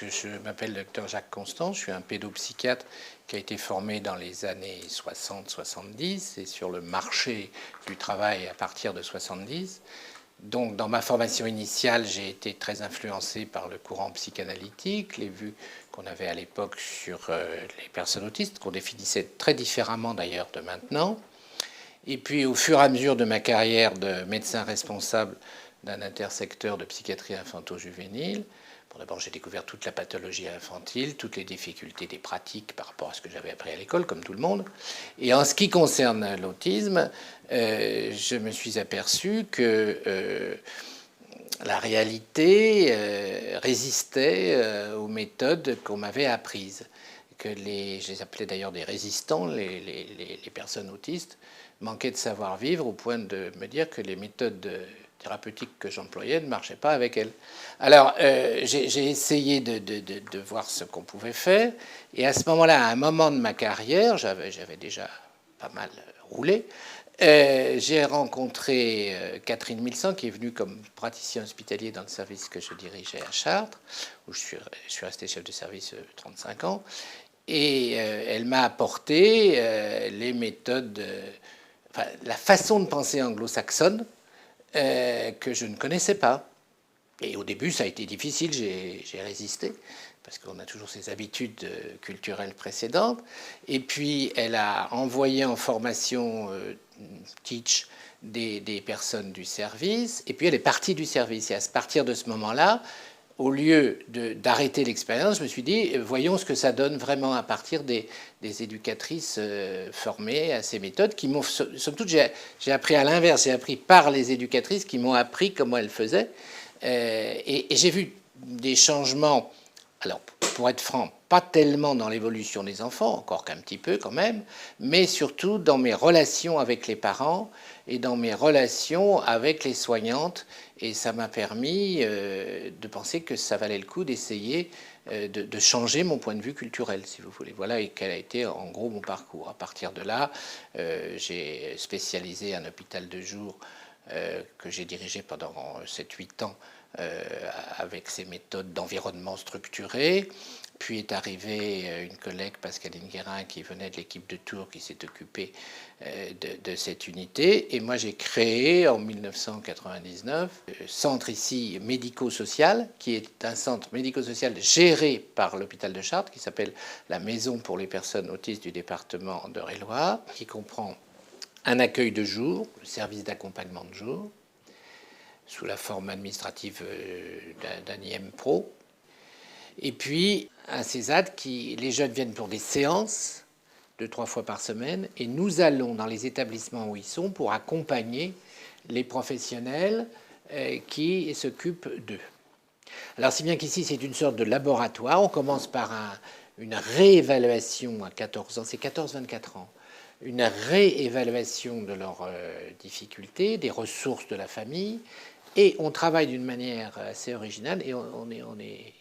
je m'appelle le docteur Jacques Constant, je suis un pédopsychiatre qui a été formé dans les années 60-70 et sur le marché du travail à partir de 70. Donc dans ma formation initiale, j'ai été très influencé par le courant psychanalytique, les vues qu'on avait à l'époque sur les personnes autistes, qu'on définissait très différemment d'ailleurs de maintenant. Et puis au fur et à mesure de ma carrière de médecin responsable d'un intersecteur de psychiatrie infanto-juvénile, d'abord, j'ai découvert toute la pathologie infantile, toutes les difficultés des pratiques par rapport à ce que j'avais appris à l'école, comme tout le monde. Et en ce qui concerne l'autisme, je me suis aperçu que la réalité résistait aux méthodes qu'on m'avait apprises. Je les appelais d'ailleurs des résistants, les personnes autistes, manquaient de savoir-vivre au point de me dire que les méthodes thérapeutiques que j'employais ne marchaient pas avec elles. Alors, j'ai essayé de voir ce qu'on pouvait faire. Et à ce moment-là, à un moment de ma carrière, j'avais déjà pas mal roulé, j'ai rencontré Catherine Milsan, qui est venue comme praticien hospitalier dans le service que je dirigeais à Chartres, où je suis resté chef de service 35 ans. Et elle m'a apporté les méthodes, enfin, la façon de penser anglo-saxonne que je ne connaissais pas. Et au début, ça a été difficile, j'ai résisté, parce qu'on a toujours ces habitudes culturelles précédentes. Et puis, elle a envoyé en formation Teach des personnes du service, et puis elle est partie du service. Et à partir de ce moment-là, au lieu d'arrêter l'expérience, je me suis dit, voyons ce que ça donne vraiment à partir des éducatrices formées à ces méthodes qui m'ont, somme toute, j'ai appris à l'inverse, j'ai appris par les éducatrices qui m'ont appris comment elles faisaient. Et j'ai vu des changements, alors pour être franc, pas tellement dans l'évolution des enfants, encore qu'un petit peu quand même, mais surtout dans mes relations avec les parents et dans mes relations avec les soignantes. Et ça m'a permis de penser que ça valait le coup d'essayer de changer mon point de vue culturel, si vous voulez. Voilà quel a été en gros mon parcours. À partir de là, j'ai spécialisé un hôpital de jour que j'ai dirigé pendant 7-8 ans avec ces méthodes d'environnement structuré. Puis est arrivée une collègue, Pascaline Guérin, qui venait de l'équipe de Tours, qui s'est occupée de cette unité. Et moi, j'ai créé en 1999 centre ici médico-social, qui est un centre médico-social géré par l'hôpital de Chartres, qui s'appelle la Maison pour les personnes autistes du département d'Eure-et-Loir, qui comprend un accueil de jour, le service d'accompagnement de jour, sous la forme administrative d'un IM Pro. Et puis un CESAD les jeunes viennent pour des séances 2-3 fois par semaine, et nous allons dans les établissements où ils sont pour accompagner les professionnels qui s'occupent d'eux. Alors si bien qu'ici c'est une sorte de laboratoire, on commence par une réévaluation à 14 ans, c'est 14-24 ans, une réévaluation de leurs difficultés, des ressources de la famille, et on travaille d'une manière assez originale, et on est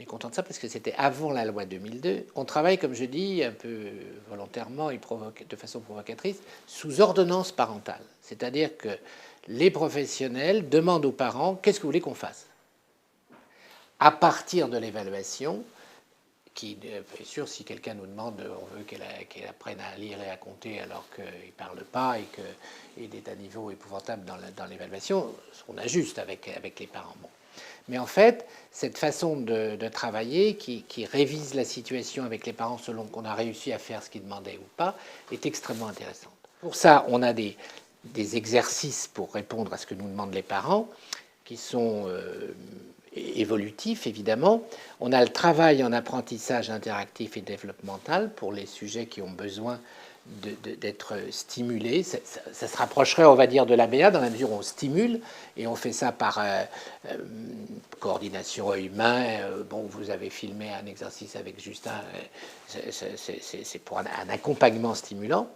content de ça parce que c'était avant la loi 2002. On travaille, comme je dis, un peu volontairement et de façon provocatrice, sous ordonnance parentale. C'est-à-dire que les professionnels demandent aux parents « qu'est-ce que vous voulez qu'on fasse ?» À partir de l'évaluation, qui est sûr, si quelqu'un nous demande, on veut qu'elle apprenne à lire et à compter alors qu'il ne parle pas et qu'il est à niveau épouvantable dans l'évaluation, on ajuste avec les parents. Bon. Mais en fait, cette façon de travailler qui révise la situation avec les parents selon qu'on a réussi à faire ce qu'ils demandaient ou pas, est extrêmement intéressante. Pour ça, on a des exercices pour répondre à ce que nous demandent les parents, qui sont évolutifs, évidemment. On a le travail en apprentissage interactif et développemental pour les sujets qui ont besoin d'être stimulés. Ça se rapprocherait, on va dire, de l'ABA dans la mesure où on stimule, et on fait ça par coordination œil-main. Bon, vous avez filmé un exercice avec Justin, c'est pour un accompagnement stimulant.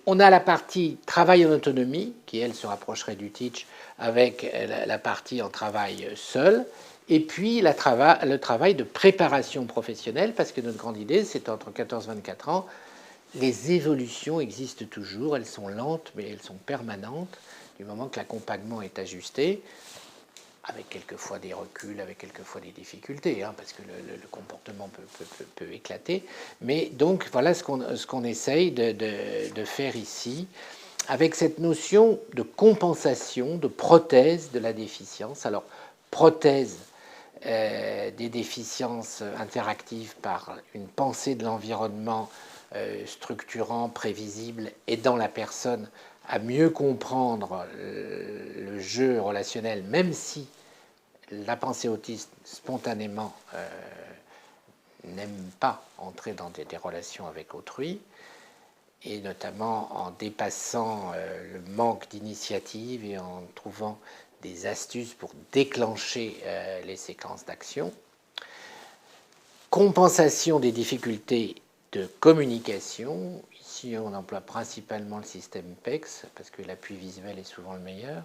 On a la partie travail en autonomie, qui, elle, se rapprocherait du Teach, avec la partie en travail seul. Et puis le travail de préparation professionnelle, parce que notre grande idée, c'est entre 14 et 24 ans, les évolutions existent toujours, elles sont lentes, mais elles sont permanentes, du moment que l'accompagnement est ajusté. avec quelquefois des reculs, avec quelquefois des difficultés, hein, parce que le comportement peut éclater. Mais donc voilà ce qu'on essaye de faire ici, avec cette notion de compensation, de prothèse de la déficience. Alors, prothèse des déficiences interactives par une pensée de l'environnement structurant, prévisible, aidant la personne à mieux comprendre le jeu relationnel, même si la pensée autiste spontanément n'aime pas entrer dans des relations avec autrui, et notamment en dépassant le manque d'initiative et en trouvant des astuces pour déclencher les séquences d'action. Compensation des difficultés de communication. Ici, on emploie principalement le système PEX, parce que l'appui visuel est souvent le meilleur.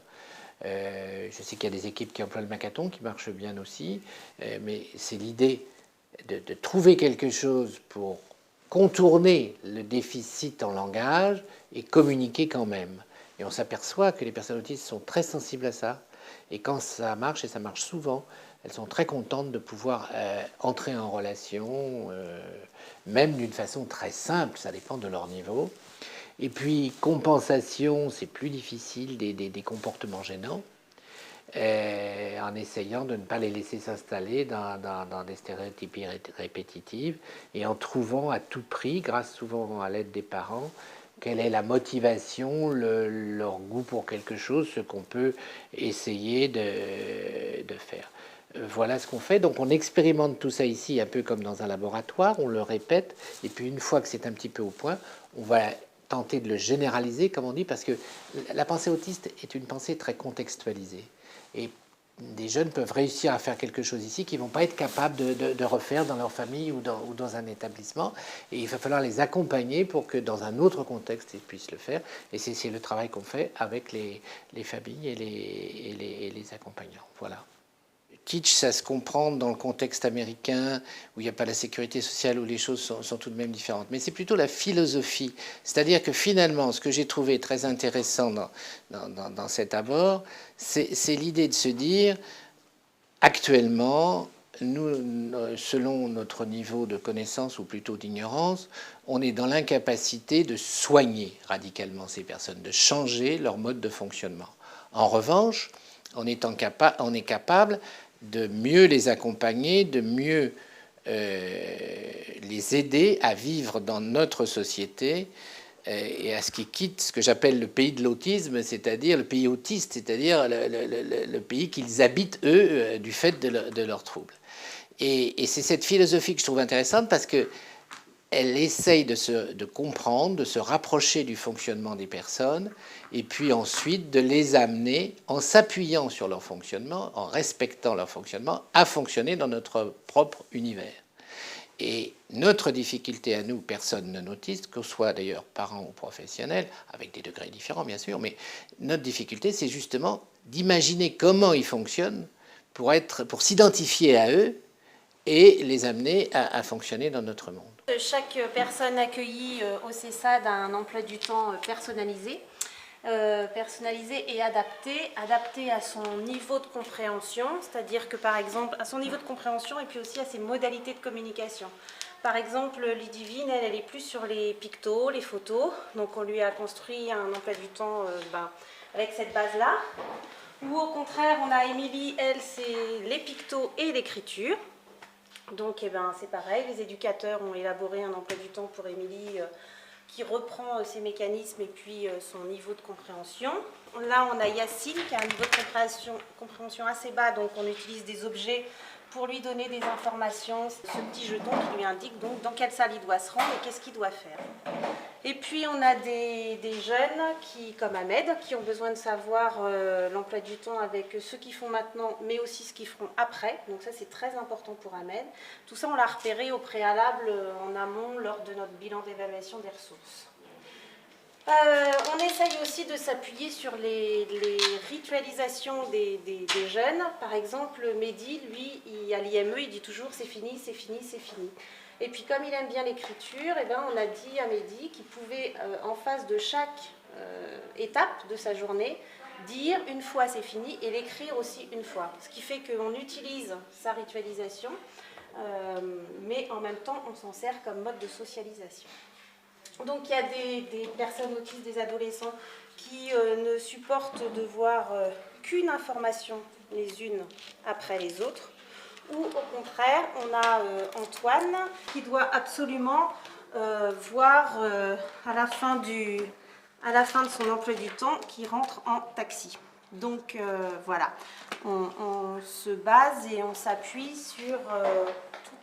Je sais qu'il y a des équipes qui emploient le Macathon, qui marche bien aussi, mais c'est l'idée de trouver quelque chose pour contourner le déficit en langage et communiquer quand même. Et on s'aperçoit que les personnes autistes sont très sensibles à ça. Et quand ça marche, et ça marche souvent, elles sont très contentes de pouvoir entrer en relation, même d'une façon très simple, ça dépend de leur niveau. Et puis, compensation, c'est plus difficile des comportements gênants, en essayant de ne pas les laisser s'installer dans des stéréotypes répétitives et en trouvant à tout prix, grâce souvent à l'aide des parents, quelle est la motivation, leur goût pour quelque chose, ce qu'on peut essayer de faire. Voilà ce qu'on fait. Donc on expérimente tout ça ici, un peu comme dans un laboratoire, on le répète, et puis une fois que c'est un petit peu au point, on va tenter de le généraliser, comme on dit, parce que la pensée autiste est une pensée très contextualisée. Et des jeunes peuvent réussir à faire quelque chose ici qu'ils ne vont pas être capables de refaire dans leur famille ou dans un établissement. Et il va falloir les accompagner pour que dans un autre contexte, ils puissent le faire. Et c'est le travail qu'on fait avec les familles et les accompagnants. Voilà. Teach, ça se comprend dans le contexte américain où il n'y a pas la sécurité sociale, où les choses sont tout de même différentes. Mais c'est plutôt la philosophie. C'est-à-dire que finalement, ce que j'ai trouvé très intéressant dans cet abord, c'est l'idée de se dire, actuellement, nous, selon notre niveau de connaissance ou plutôt d'ignorance, on est dans l'incapacité de soigner radicalement ces personnes, de changer leur mode de fonctionnement. En revanche, on est capable de mieux les accompagner, de mieux les aider à vivre dans notre société et à ce qui quitte ce que j'appelle le pays de l'autisme, c'est-à-dire le pays autiste, c'est-à-dire le pays qu'ils habitent, eux, du fait de leurs troubles. Et c'est cette philosophie que je trouve intéressante parce que elle essaye de comprendre, de se rapprocher du fonctionnement des personnes, et puis ensuite de les amener, en s'appuyant sur leur fonctionnement, en respectant leur fonctionnement, à fonctionner dans notre propre univers. Et notre difficulté à nous, personnes non autistes, que ce soit d'ailleurs parents ou professionnels, avec des degrés différents bien sûr, mais notre difficulté c'est justement d'imaginer comment ils fonctionnent pour s'identifier à eux et les amener à fonctionner dans notre monde. Chaque personne accueillie au CESAD a un emploi du temps personnalisé. Et adapté à son niveau de compréhension, c'est-à-dire que par exemple à son niveau de compréhension et puis aussi à ses modalités de communication. Par exemple, Ludivine, elle est plus sur les pictos, les photos, donc on lui a construit un emploi du temps avec cette base-là. Ou au contraire, on a Émilie, elle, c'est les pictos et l'écriture. Donc c'est pareil, les éducateurs ont élaboré un emploi du temps pour Émilie qui reprend ses mécanismes et puis son niveau de compréhension. Là, on a Yacine qui a un niveau de compréhension assez bas, donc on utilise des objets pour lui donner des informations. Ce petit jeton qui lui indique donc dans quelle salle il doit se rendre et qu'est-ce qu'il doit faire. Et puis on a des jeunes qui, comme Ahmed, qui ont besoin de savoir l'emploi du temps avec ce qu'ils font maintenant, mais aussi ce qu'ils feront après. Donc ça c'est très important pour Ahmed. Tout ça on l'a repéré au préalable en amont lors de notre bilan d'évaluation des ressources. On essaye aussi de s'appuyer sur les ritualisations des jeunes. Par exemple, Mehdi, lui, à l'IME, il dit toujours c'est fini, c'est fini, c'est fini. Et puis comme il aime bien l'écriture, on a dit à Mehdi qu'il pouvait, en face de chaque étape de sa journée, dire une fois c'est fini et l'écrire aussi une fois. Ce qui fait qu'on utilise sa ritualisation, mais en même temps on s'en sert comme mode de socialisation. Donc il y a des personnes autistes, des adolescents qui ne supportent de voir qu'une information les unes après les autres, ou au contraire on a Antoine qui doit absolument voir à la fin de son emploi du temps qui rentre en taxi. Donc voilà, on se base et on s'appuie sur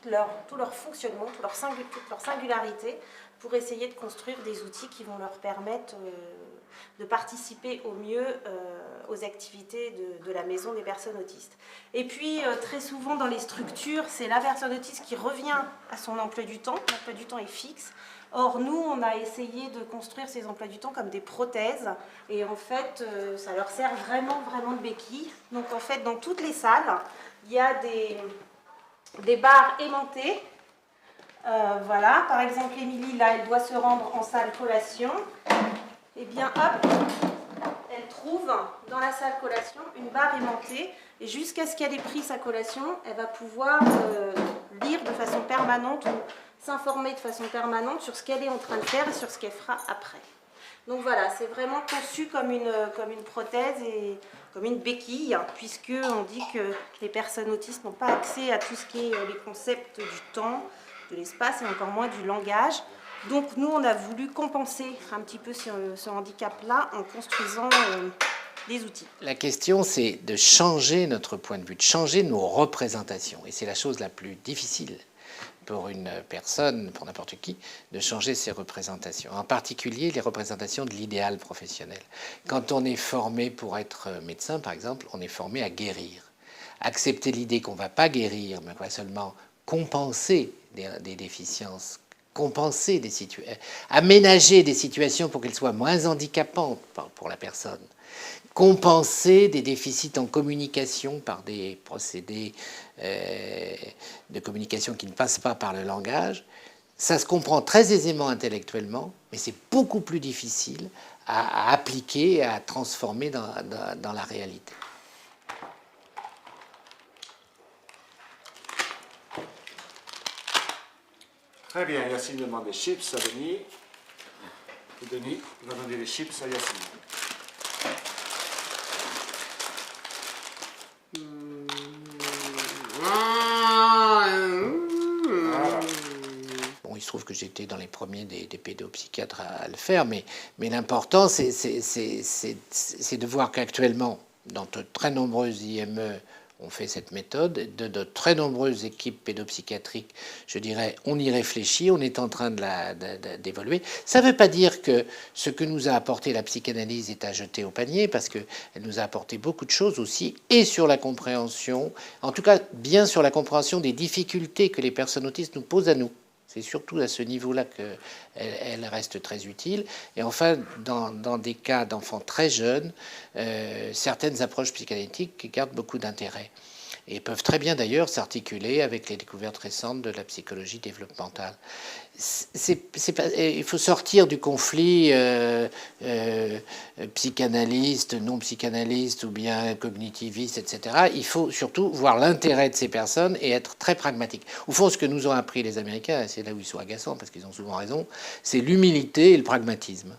tout leur fonctionnement, toute leur singularité pour essayer de construire des outils qui vont leur permettre de participer au mieux aux activités de la maison des personnes autistes. Et puis très souvent dans les structures, c'est la personne autiste qui revient à son emploi du temps. L'emploi du temps est fixe. Or, nous, on a essayé de construire ces emplois du temps comme des prothèses. Et en fait, ça leur sert vraiment, vraiment de béquille. Donc, en fait, dans toutes les salles, il y a des barres aimantées. Voilà, par exemple, Émilie, là, elle doit se rendre en salle collation. Eh bien, hop, elle trouve dans la salle collation une barre aimantée. Et jusqu'à ce qu'elle ait pris sa collation, elle va pouvoir lire de façon permanente ou s'informer de façon permanente sur ce qu'elle est en train de faire et sur ce qu'elle fera après. Donc voilà, c'est vraiment conçu comme une prothèse et comme une béquille, puisqu'on dit que les personnes autistes n'ont pas accès à tout ce qui est les concepts du temps, de l'espace et encore moins du langage. Donc nous, on a voulu compenser un petit peu ce handicap-là en construisant des outils. La question, c'est de changer notre point de vue, de changer nos représentations. Et c'est la chose la plus difficile pour une personne, pour n'importe qui, de changer ses représentations. En particulier, les représentations de l'idéal professionnel. Quand on est formé pour être médecin, par exemple, on est formé à guérir. Accepter l'idée qu'on ne va pas guérir, mais qu'on va seulement compenser des déficiences, compenser des situations, aménager des situations pour qu'elles soient moins handicapantes pour la personne, compenser des déficits en communication par des procédés de communication qui ne passent pas par le langage. Ça se comprend très aisément intellectuellement, mais c'est beaucoup plus difficile à appliquer, à transformer dans la réalité. Très bien, Yacine demande des chips à Denis. Et Denis va donner les chips à Yacine. Bon, il se trouve que j'étais dans les premiers des pédopsychiatres à le faire, mais l'important, c'est de voir qu'actuellement, dans de très nombreuses IME, on fait cette méthode, de très nombreuses équipes pédopsychiatriques, je dirais, on y réfléchit, on est en train d'évoluer. Ça ne veut pas dire que ce que nous a apporté la psychanalyse est à jeter au panier, parce qu'elle nous a apporté beaucoup de choses aussi, et sur la compréhension, en tout cas bien sur la compréhension des difficultés que les personnes autistes nous posent à nous. C'est surtout à ce niveau-là qu'elle reste très utile. Et enfin, dans des cas d'enfants très jeunes, certaines approches psychanalytiques gardent beaucoup d'intérêt et peuvent très bien d'ailleurs s'articuler avec les découvertes récentes de la psychologie développementale. Il faut sortir du conflit psychanalyste, non psychanalyste ou bien cognitiviste, etc. Il faut surtout voir l'intérêt de ces personnes et être très pragmatique. Au fond, ce que nous ont appris les Américains, et c'est là où ils sont agaçants parce qu'ils ont souvent raison, c'est l'humilité et le pragmatisme.